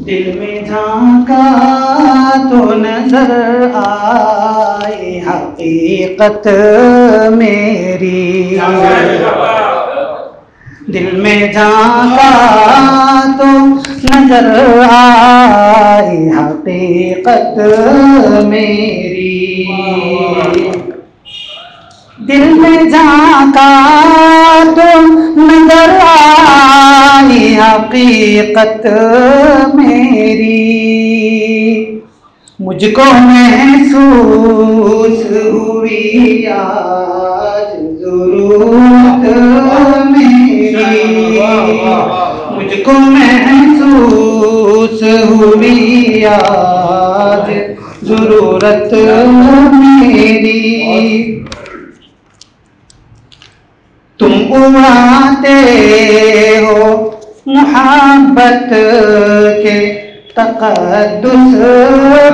दिल में झांका तो नजर आए हकीकत मेरी, दिल में झांका तो नजर आए हकीकत मेरी, दिल में झांका तो नजर आई हकीकत मेरी, मुझको महसूस हुई आज ज़रूरत मेरी, मुझको महसूस हुई आज ज़रूरत मेरी। तुम उड़ाते हो मोहब्बत के तक़द्दुस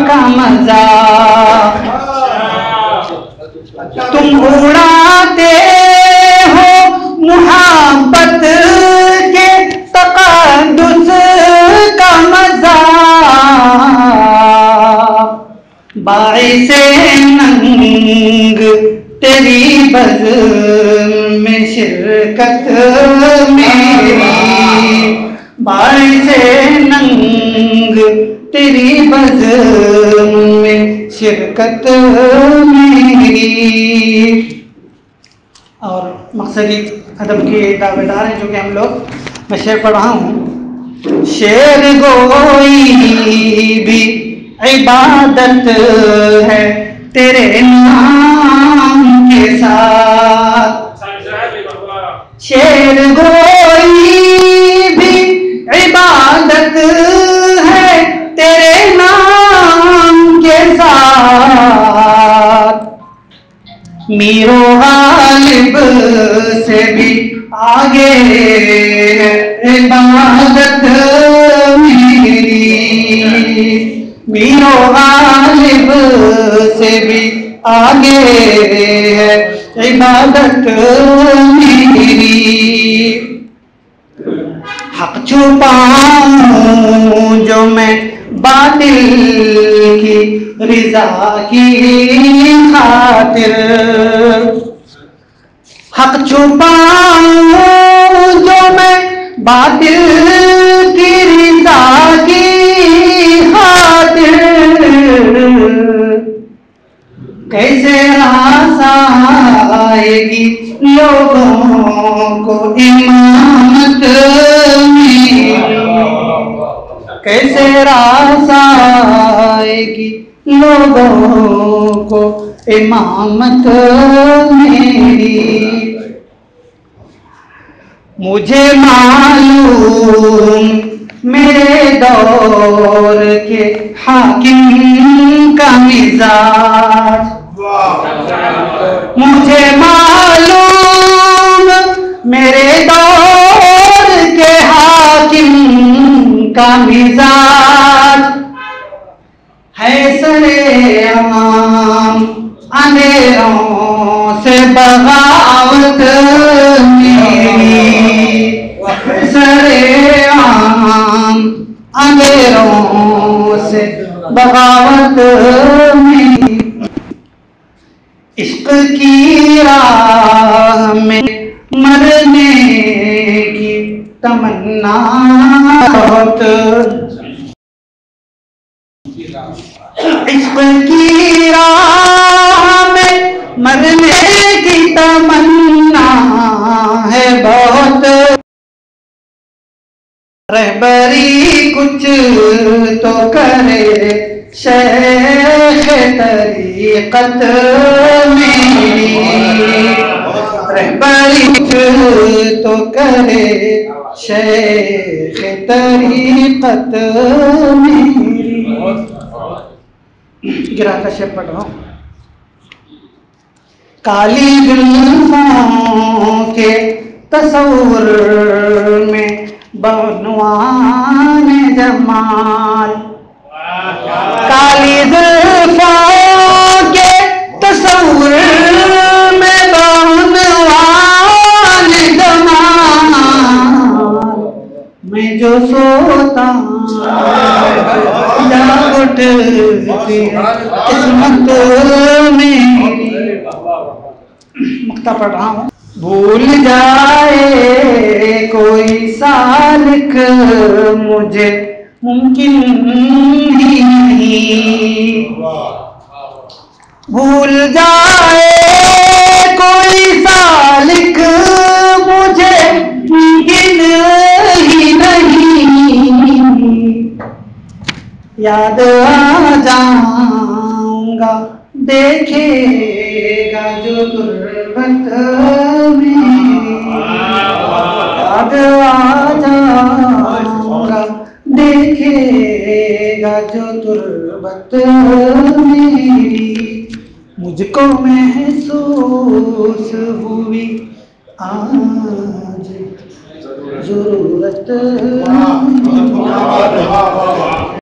का मज़ा, तुम उड़ाते हो मोहब्बत के तक़द्दुस का मज़ा, बाइसे नंग तेरी बज़्म में शिरकत मेरी, बाइसे नंग तेरी बज़्म में शिरकत मेरी। और मक़सदी अदब के दावेदार हैं जो कि हम लोग, मैं शेर पढ़ रहा हूँ। शेर गोई भी इबादत है तेरे नाम के साथ, शेर गोई भी इबादत है तेरे नाम के साथ, मीरो गालिब से भी आगे है इबादत मेरी, मीरो गालिब से भी आगे है इबादत मेरी। हक छुपाऊं जो मैं बातिल की रिजा की खातिर, हक छुपाऊं जो मैं बातिल की रिजा की खातिर, कैसे रास आएगी लोगों को इमामत मेरी, कैसे रास आएगी लोगों को इमामत मेरी। मुझे मालूम मेरे दौर के हाकिम का मिजाज, मुझे मालूम मेरे दौर के हाकिम का मिजाज, है सरेआम अंधेरों से बगावत मेरी, सरेआम अंधेरों से बगावत मेरी। इश्क की राह में मरने की तमन्ना बहुत, इश्क की राह में मरने की तमन्ना है बहुत, रहबरी कुछ तो करे शेख तरीक़त मेरी, रहबरी कुछ तो करे शेख तरीक़त मेरी। गिरा का शेर पढ़ रहा हूँ। काली जुल्फों के तस्वुर में बनवान जमाल, काली जुल्फों के तस्वुर में बनवान जमाल, मैं जो सोता कट किस्मत मेरी। मुक्ता पढ़ रहा हूँ। भूल जाए कोई सालिक मुझे मुमकिन ही नहीं। भूल जाए कोई सालिक मुझे मुमकिन ही नहीं। याद आ जाऊंगा देखेगा जो गुर्बत में। याद आ जाऊंगा देखेगा जो तुर्बत मेरी। मुझको महसूस हुई आज जरूरत।